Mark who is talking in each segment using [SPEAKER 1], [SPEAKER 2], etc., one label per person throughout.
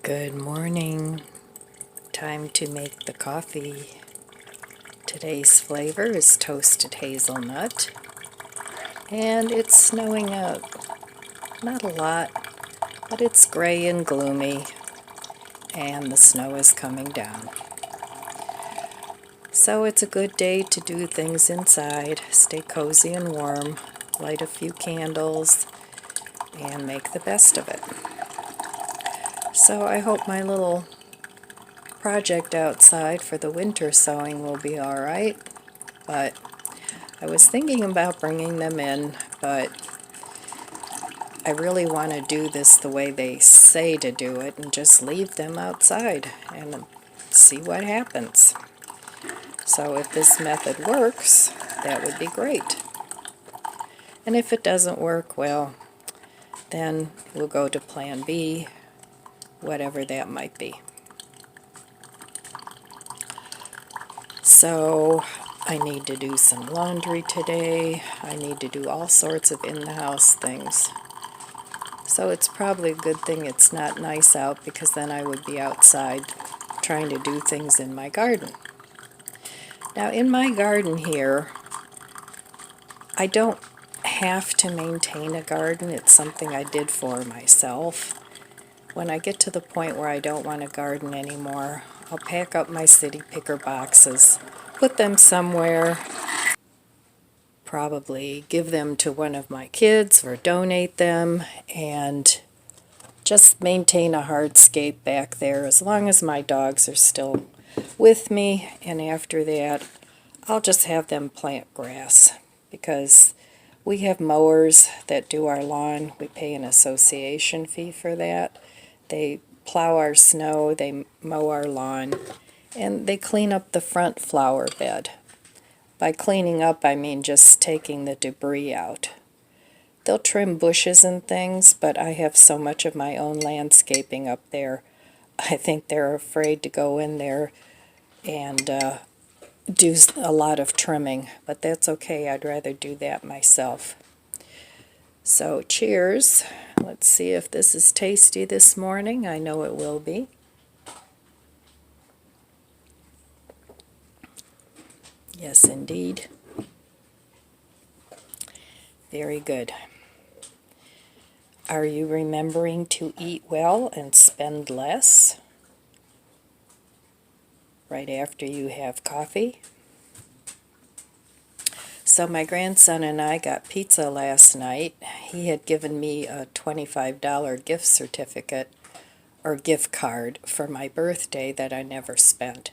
[SPEAKER 1] Good morning. Time to make the coffee. Today's flavor is toasted hazelnut, and it's snowing out. Not a lot, but it's gray and gloomy, and the snow is coming down. So it's a good day to do things inside, stay cozy and warm, light a few candles, and make the best of it. So I hope my little project outside for the winter sowing will be alright, but I was thinking about bringing them in, but I really want to do this the way they say to do it and just leave them outside and see what happens. So if this method works, that would be great. And if it doesn't work, well, then we'll go to plan B, whatever that might be. So I need to do some laundry today. I need to do all sorts of in-the-house things. So it's probably a good thing it's not nice out, because then I would be outside trying to do things in my garden. Now in my garden here, I don't have to maintain a garden. It's something I did for myself. When I get to the point where I don't want to garden anymore, I'll pack up my city picker boxes, put them somewhere, probably give them to one of my kids or donate them, and just maintain a hardscape back there as long as my dogs are still with me. And after that, I'll just have them plant grass, because we have mowers that do our lawn. We pay an association fee for that. They plow our snow, they mow our lawn, and they clean up the front flower bed. By cleaning up, I mean just taking the debris out. They'll trim bushes and things, but I have so much of my own landscaping up there. I think they're afraid to go in there and do a lot of trimming, but that's okay. I'd rather do that myself. So cheers. Let's see if this is tasty this morning. I know it will be. Yes, indeed. Very good. Are you remembering to eat well and spend less right after you have coffee? So my grandson and I got pizza last night. He had given me a $25 gift certificate or gift card for my birthday that I never spent.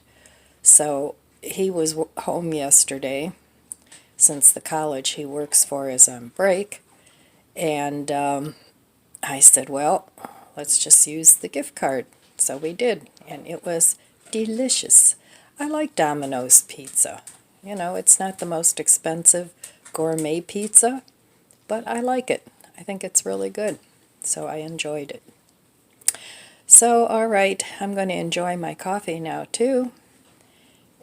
[SPEAKER 1] So he was home yesterday, since the college he works for is on break, and I said, well, let's just use the gift card. So we did, and it was delicious. I like Domino's pizza. You know, it's not the most expensive gourmet pizza, but I like it. I think it's really good, so I enjoyed it. So, all right, I'm going to enjoy my coffee now, too,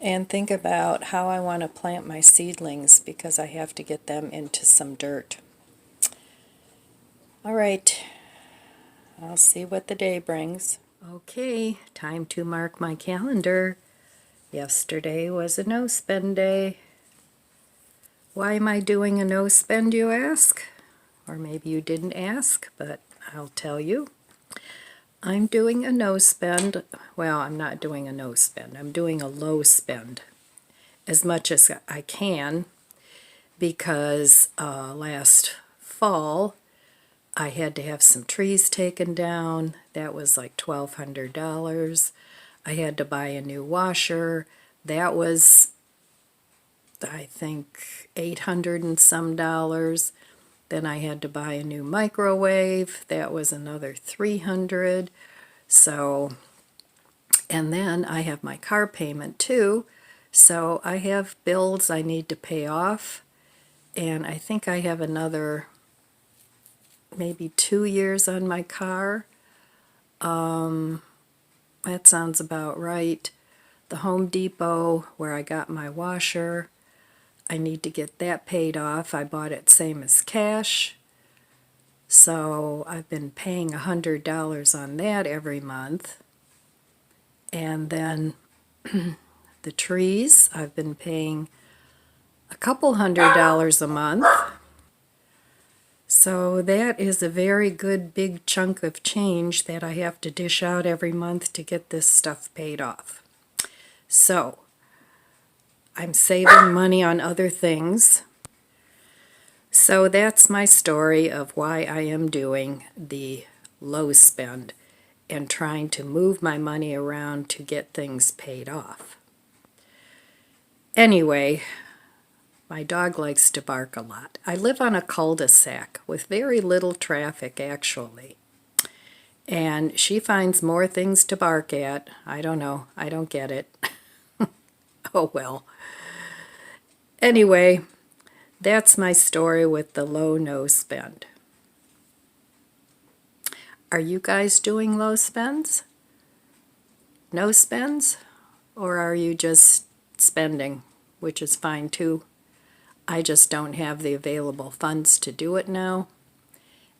[SPEAKER 1] and think about how I want to plant my seedlings, because I have to get them into some dirt. All right, I'll see what the day brings. Okay, time to mark my calendar. Yesterday was a no-spend day. Why am I doing a no-spend, you ask? Or maybe you didn't ask, but I'll tell you. I'm doing a no-spend. Well, I'm not doing a no-spend. I'm doing a low spend as much as I can, because last fall I had to have some trees taken down. That was like $1,200. I had to buy a new washer. That was, I think, $800 and some dollars. Then I had to buy a new microwave. That was another $300. So, and then I have my car payment too. So I have bills I need to pay off. And I think I have another maybe 2 years on my car. That sounds about right. The Home Depot, where I got my washer, I need to get that paid off. I bought it same as cash. So I've been paying $100 on that every month. And then the trees, I've been paying a couple $100 a month. So that is a very good big chunk of change that I have to dish out every month to get this stuff paid off. So I'm saving money on other things. So that's my story of why I am doing the low spend and trying to move my money around to get things paid off. Anyway, my dog likes to bark a lot. I live on a cul-de-sac with very little traffic, actually. And she finds more things to bark at. I don't know. I don't get it. Oh well. Anyway, that's my story with the low no spend. Are you guys doing low spends? No spends? Or are you just spending, which is fine too? I just don't have the available funds to do it now.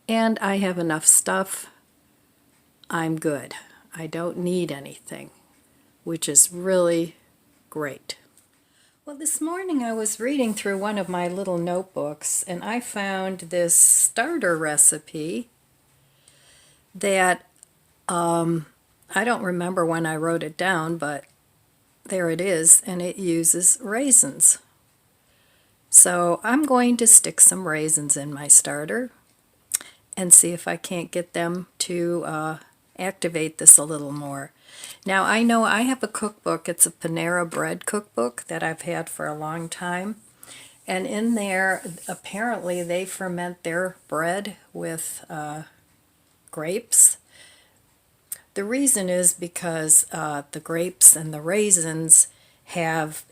[SPEAKER 1] And I have enough stuff. I'm good. I don't need anything, which is really great. Well, this morning I was reading through one of my little notebooks and I found this starter recipe that I don't remember when I wrote it down, but there it is, and it uses raisins. So I'm going to stick some raisins in my starter and see if I can't get them to activate this a little more. Now I know I have a cookbook, it's a Panera Bread cookbook that I've had for a long time, and in there apparently they ferment their bread with grapes. The reason is because the grapes and the raisins have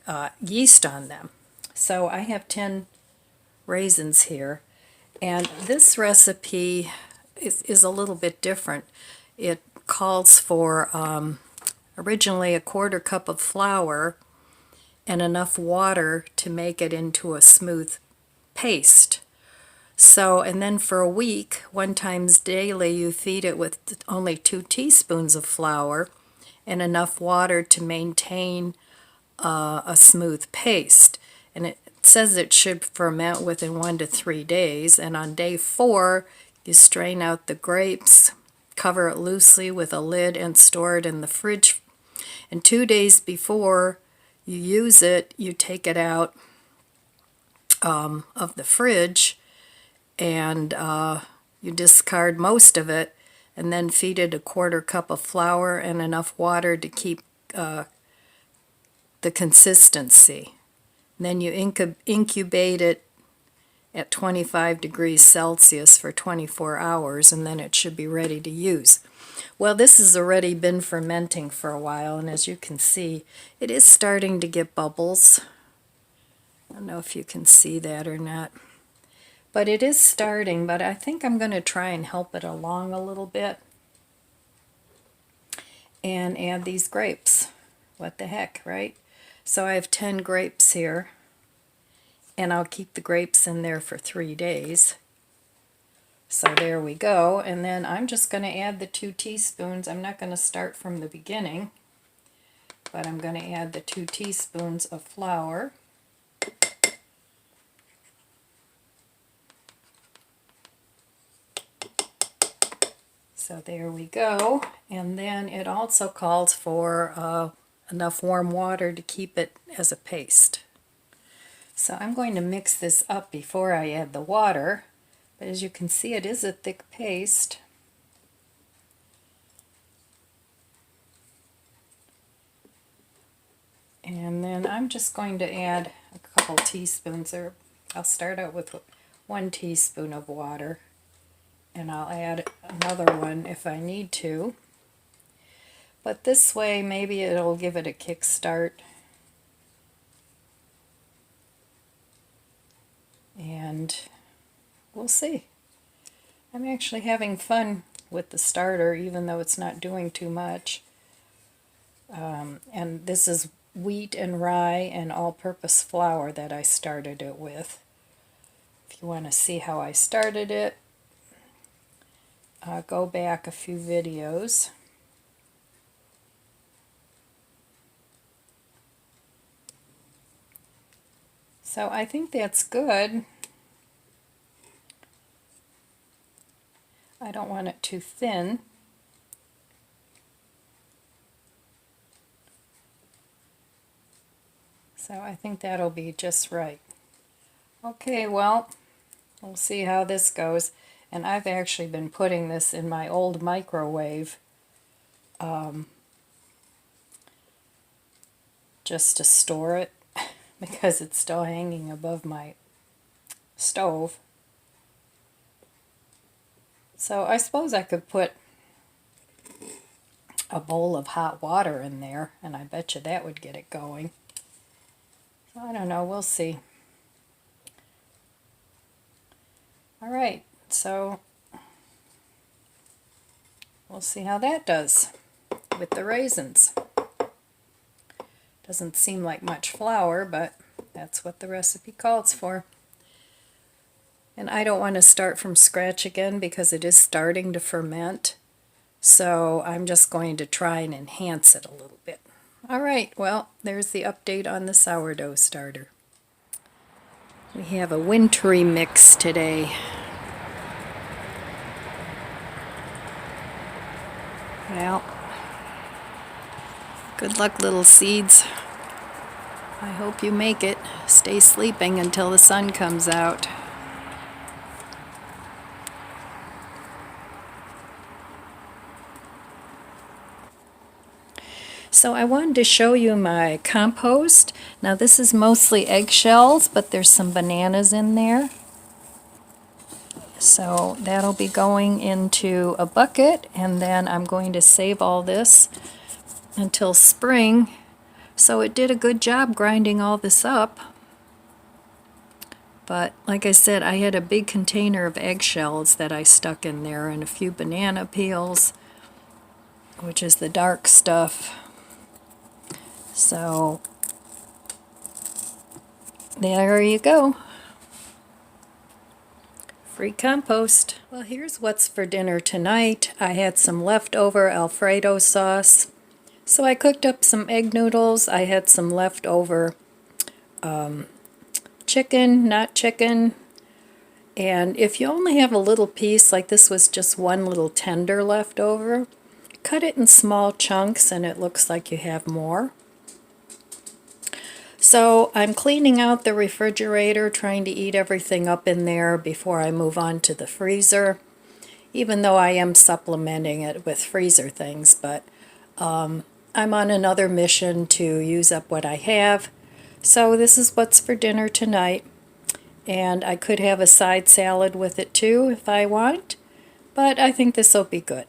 [SPEAKER 1] yeast on them. So I have 10 raisins here, and this recipe is a little bit different. It calls for originally a 1/4 cup of flour and enough water to make it into a smooth paste. So, and then for a week, 1 time daily, you feed it with only 2 teaspoons of flour and enough water to maintain a smooth paste. And it says it should ferment within 1 to 3 days. And on day 4, you strain out the grapes, cover it loosely with a lid, and store it in the fridge. And 2 days before you use it, you take it out of the fridge and you discard most of it and then feed it a 1/4 cup of flour and enough water to keep the consistency. And then you incubate it at 25 degrees Celsius for 24 hours, and then it should be ready to use. Well, this has already been fermenting for a while, and as you can see, it is starting to get bubbles. I don't know if you can see that or not. But it is starting, but I think I'm going to try and help it along a little bit and add these grapes. What the heck, right? So I have 10 grapes here, and I'll keep the grapes in there for 3 days. So there we go, and then I'm just going to add the 2 teaspoons. I'm not going to start from the beginning, but I'm going to add the 2 teaspoons of flour. So there we go, and then it also calls for enough warm water to keep it as a paste. So I'm going to mix this up before I add the water, but as you can see it is a thick paste. And then I'm just going to add a couple teaspoons, or I'll start out with 1 teaspoon of water. And I'll add another one if I need to. But this way maybe it'll give it a kick start. And we'll see. I'm actually having fun with the starter even though it's not doing too much. And this is wheat and rye and all-purpose flour that I started it with. If you want to see how I started it, go back a few videos. So I think that's good. I don't want it too thin. So I think that'll be just right. Okay, well, we'll see how this goes. And I've actually been putting this in my old microwave just to store it because it's still hanging above my stove. So I suppose I could put a bowl of hot water in there, and I bet you that would get it going. I don't know, we'll see. All right, so we'll see how that does with the raisins. Doesn't seem like much flour, but that's what the recipe calls for. And I don't want to start from scratch again because it is starting to ferment. So I'm just going to try and enhance it a little bit. All right, well, there's the update on the sourdough starter. We have a wintry mix today. Well, good luck, little seeds. I hope you make it. Stay sleeping until the sun comes out. So I wanted to show you my compost. Now this is mostly eggshells, but there's some bananas in there. So that'll be going into a bucket, and then I'm going to save all this until spring. So it did a good job grinding all this up. But like I said, I had a big container of eggshells that I stuck in there and a few banana peels, which is the dark stuff. So there you go. Free compost. Well, here's what's for dinner tonight. I had some leftover Alfredo sauce. So I cooked up some egg noodles. I had some leftover chicken, not chicken. And if you only have a little piece, like this was just one little tender left over, cut it in small chunks and it looks like you have more. So I'm cleaning out the refrigerator, trying to eat everything up in there before I move on to the freezer, even though I am supplementing it with freezer things, but I'm on another mission to use up what I have. So this is what's for dinner tonight, and I could have a side salad with it too if I want, but I think this will be good.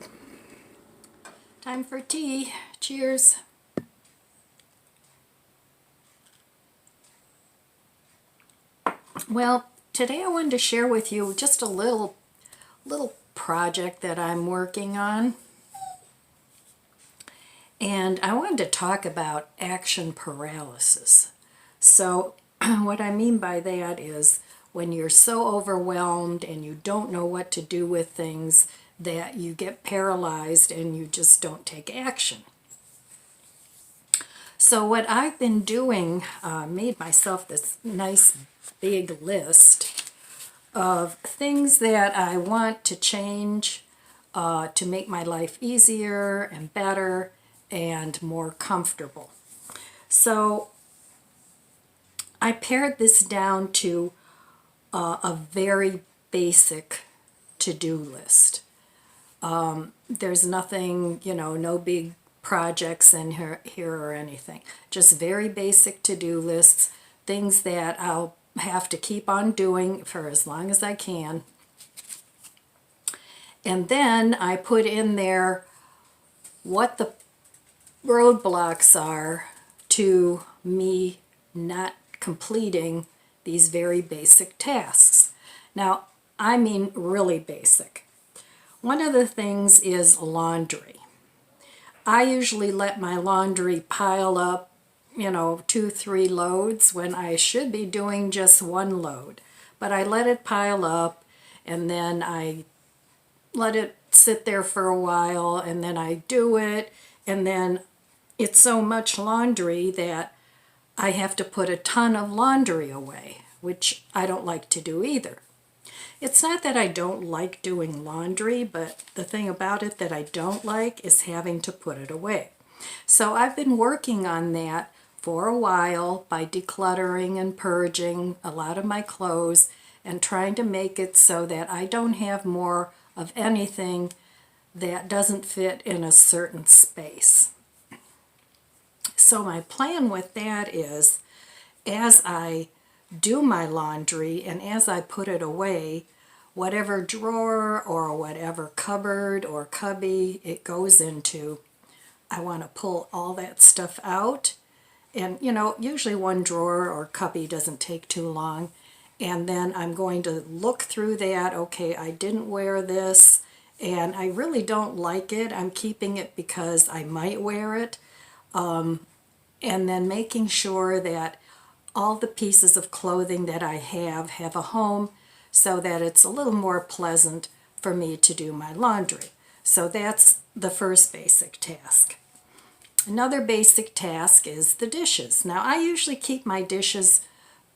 [SPEAKER 1] Time for tea. Cheers. Well, today I wanted to share with you just a little project that I'm working on. And I wanted to talk about action paralysis. So what I mean by that is when you're so overwhelmed and you don't know what to do with things that you get paralyzed and you just don't take action. So what I've been doing, made myself this nice big list of things that I want to change to make my life easier and better and more comfortable. So I pared this down to a very basic to-do list. There's nothing, no big projects in here or anything. Just very basic to-do lists, things that I'll have to keep on doing for as long as I can. And then I put in there what the roadblocks are to me not completing these very basic tasks. Now, I mean really basic. One of the things is laundry. I usually let my laundry pile up, 2-3 loads when I should be doing just one load. But I let it pile up and then I let it sit there for a while and then I do it, and then it's so much laundry that I have to put a ton of laundry away, which I don't like to do either. It's not that I don't like doing laundry, but the thing about it that I don't like is having to put it away. So I've been working on that for a while by decluttering and purging a lot of my clothes and trying to make it so that I don't have more of anything that doesn't fit in a certain space. So my plan with that is, as I do my laundry and as I put it away, whatever drawer or whatever cupboard or cubby it goes into, I want to pull all that stuff out. And you know, usually one drawer or cubby doesn't take too long. And then I'm going to look through that. Okay, I didn't wear this and I really don't like it. I'm keeping it because I might wear it. And then making sure that all the pieces of clothing that I have a home so that it's a little more pleasant for me to do my laundry. So that's the first basic task. Another basic task is the dishes. Now I usually keep my dishes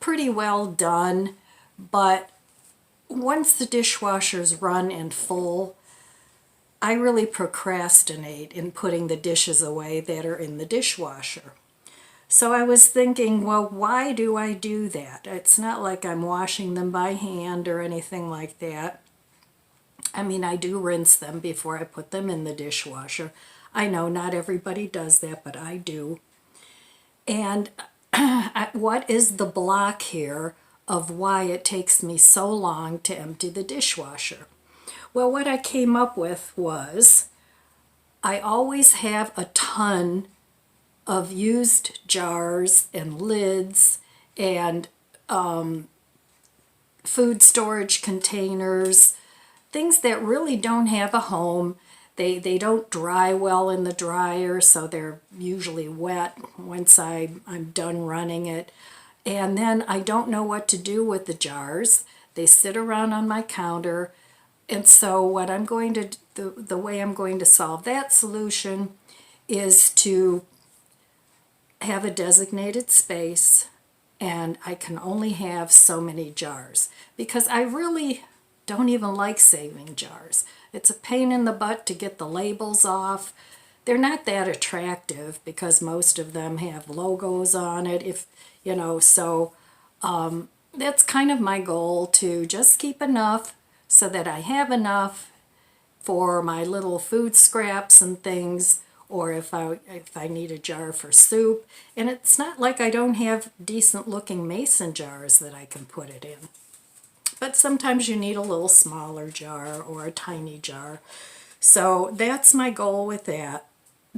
[SPEAKER 1] pretty well done, but once the dishwasher's run and full, I really procrastinate in putting the dishes away that are in the dishwasher. So I was thinking, well, why do I do that? It's not like I'm washing them by hand or anything like that. I mean, I do rinse them before I put them in the dishwasher. I know not everybody does that, but I do. And what is the block here of why it takes me so long to empty the dishwasher? Well, what I came up with was I always have a ton of used jars and lids and food storage containers, things that really don't have a home. They don't dry well in the dryer, so they're usually wet once I'm done running it. And then I don't know what to do with the jars. They sit around on my counter. And so what I'm going to, the way I'm going to solve that solution is to have a designated space, and I can only have so many jars because I really don't even like saving jars. It's a pain in the butt to get the labels off. They're not that attractive because most of them have logos on it, if you know, so that's kind of my goal, to just keep enough so that I have enough for my little food scraps and things, or if I need a jar for soup. And it's not like I don't have decent looking mason jars that I can put it in. But sometimes you need a little smaller jar or a tiny jar. So that's my goal with that,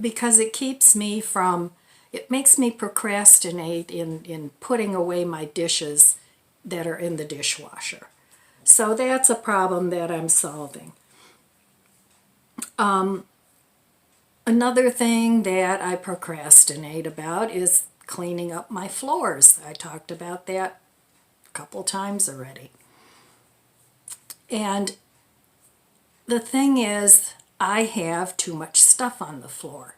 [SPEAKER 1] because it keeps me from, it makes me procrastinate in putting away my dishes that are in the dishwasher. So that's a problem that I'm solving. Another thing that I procrastinate about is cleaning up my floors. I talked about that a couple times already. And the thing is, I have too much stuff on the floor,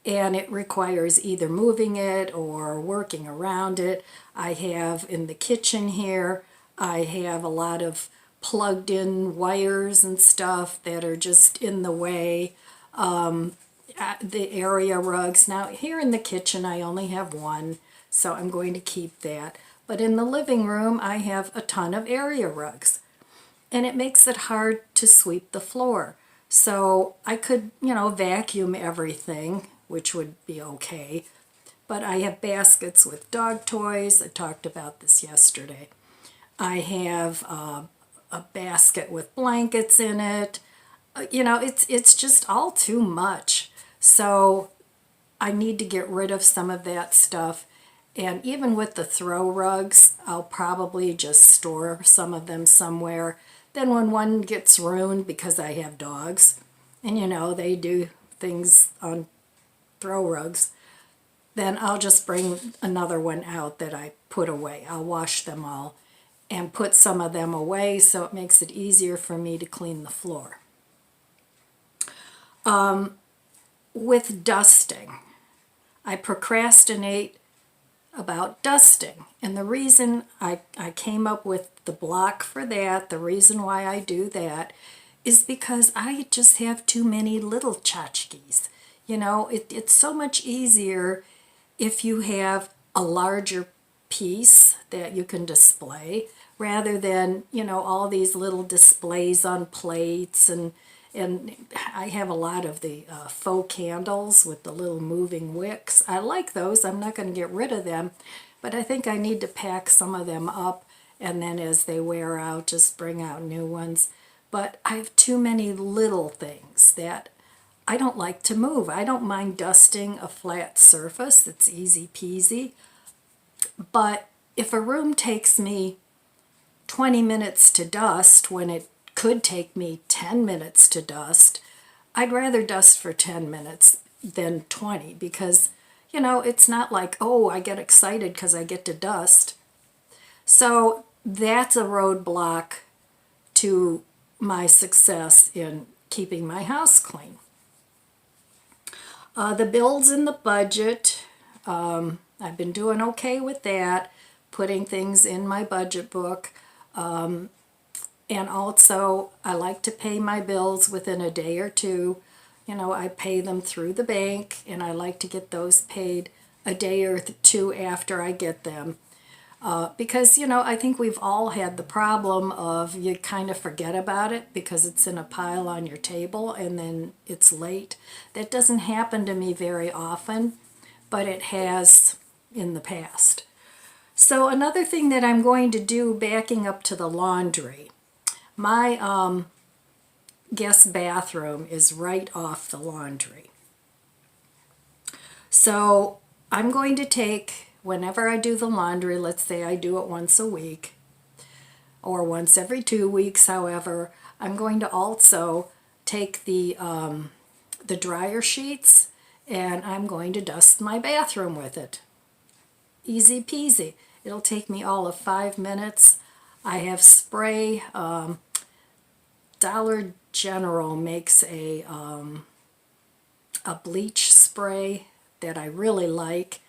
[SPEAKER 1] and it requires either moving it or working around it. I have in the kitchen here, I have a lot of plugged in wires and stuff that are just in the way. The area rugs. Now here in the kitchen I only have one, so I'm going to keep that. But in the living room I have a ton of area rugs, and it makes it hard to sweep the floor. So I could, you know, vacuum everything, which would be okay. But I have baskets with dog toys. I talked about this yesterday. I have a basket with blankets in it. You know, it's just all too much. So I need to get rid of some of that stuff. And even with the throw rugs, I'll probably just store some of them somewhere. Then when one gets ruined because I have dogs, and you know, they do things on throw rugs, then I'll just bring another one out that I put away. I'll wash them all and put some of them away so it makes it easier for me to clean the floor. With dusting, I procrastinate about dusting. And the reason I came up with the block for that, the reason why I do that, is because I just have too many little tchotchkes. You know, it's so much easier if you have a larger piece that you can display rather than, you know, all these little displays on plates. And I have a lot of the faux candles with the little moving wicks. I like those. I'm not going to get rid of them, but I think I need to pack some of them up, and then as they wear out, just bring out new ones. But I have too many little things that I don't like to move. I don't mind dusting a flat surface. It's easy peasy. But if a room takes me 20 minutes to dust when it could take me 10 minutes to dust, I'd rather dust for 10 minutes than 20 because, you know, it's not like, oh, I get excited because I get to dust. So that's a roadblock to my success in keeping my house clean. The bills in the budget, I've been doing okay with that, putting things in my budget book. And also, I like to pay my bills within a day or two. You know, I pay them through the bank, and I like to get those paid a day or two after I get them. Because, you know, I think we've all had the problem of you kind of forget about it because it's in a pile on your table and then it's late. That doesn't happen to me very often, but it has in the past. So another thing that I'm going to do, backing up to the laundry, my guest bathroom is right off the laundry. So I'm going to take, whenever I do the laundry, let's say I do it once a week or once every 2 weeks, however, I'm going to also take the dryer sheets and I'm going to dust my bathroom with it. Easy peasy. It'll take me all of 5 minutes. I have spray. Dollar General makes a bleach spray that I really like,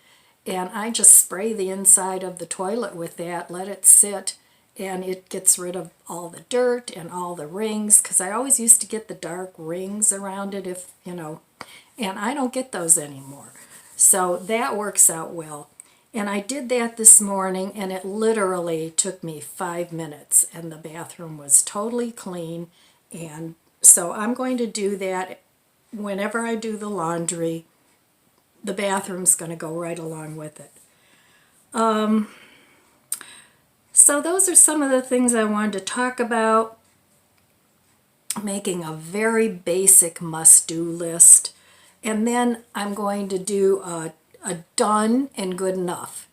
[SPEAKER 1] and I just spray the inside of the toilet with that, let it sit, and it gets rid of all the dirt and all the rings, because I always used to get the dark rings around it, if you know, and I don't get those anymore. So that works out well. And I did that this morning, and it literally took me 5 minutes, and the bathroom was totally clean. And so I'm going to do that whenever I do the laundry. The bathroom's going to go right along with it. So those are some of the things I wanted to talk about. Making a very basic must-do list. And then I'm going to do a done and good enough.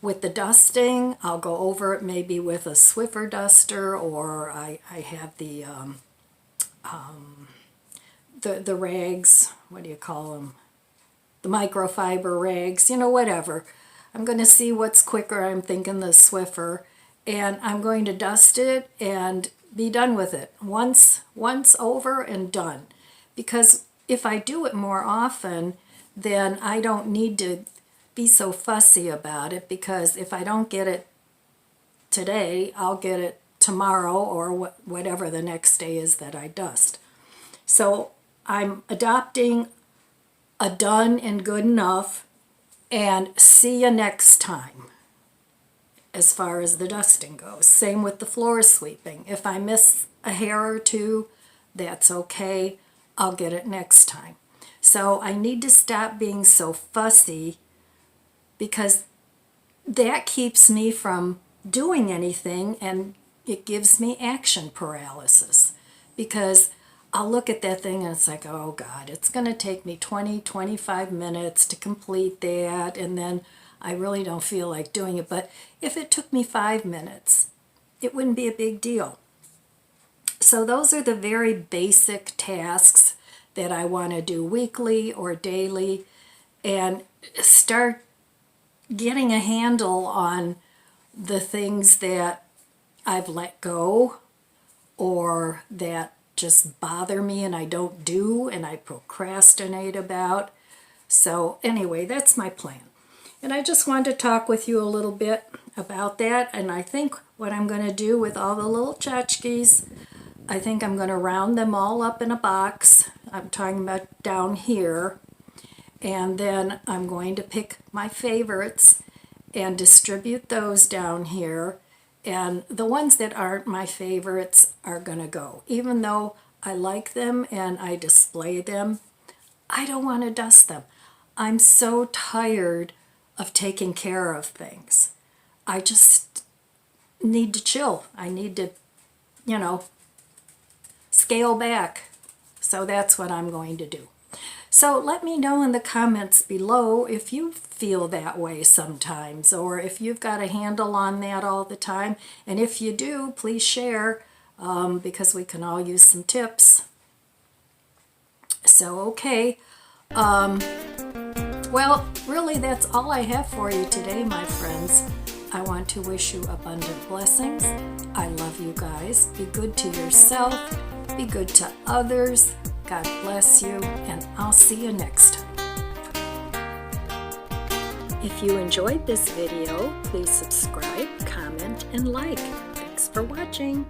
[SPEAKER 1] With the dusting, I'll go over it maybe with a Swiffer duster, or I have the rags, what do you call them? The microfiber rags, you know, whatever. I'm going to see what's quicker. I'm thinking the Swiffer, and I'm going to dust it and be done with it. Once over and done. Because if I do it more often, then I don't need to be so fussy about it, because if I don't get it today, I'll get it tomorrow or whatever the next day is that I dust. So I'm adopting a done and good enough, and see you next time as far as the dusting goes. Same with the floor sweeping. If I miss a hair or two, that's okay. I'll get it next time. So I need to stop being so fussy, because that keeps me from doing anything, and it gives me action paralysis, because I'll look at that thing and it's like, oh God, it's going to take me 20-25 minutes to complete that, and then I really don't feel like doing it. But if it took me 5 minutes, it wouldn't be a big deal. So those are the very basic tasks that I want to do weekly or daily, and start getting a handle on the things that I've let go or that just bother me and I don't do and I procrastinate about. So anyway, that's my plan. And I just wanted to talk with you a little bit about that. And I think what I'm going to do with all the little tchotchkes, I think I'm going to round them all up in a box. I'm talking about down here. And then I'm going to pick my favorites and distribute those down here. And the ones that aren't my favorites are going to go. Even though I like them and I display them, I don't want to dust them. I'm so tired of taking care of things. I just need to chill. I need to, you know, scale back. So that's what I'm going to do. So let me know in the comments below if you feel that way sometimes, or if you've got a handle on that all the time. And if you do, please share, because we can all use some tips. So, okay. Well, really, that's all I have for you today, my friends. I want to wish you abundant blessings. I love you guys. Be good to yourself. Be good to others. God bless you, and I'll see you next time. If you enjoyed this video, please subscribe, comment, and like. Thanks for watching.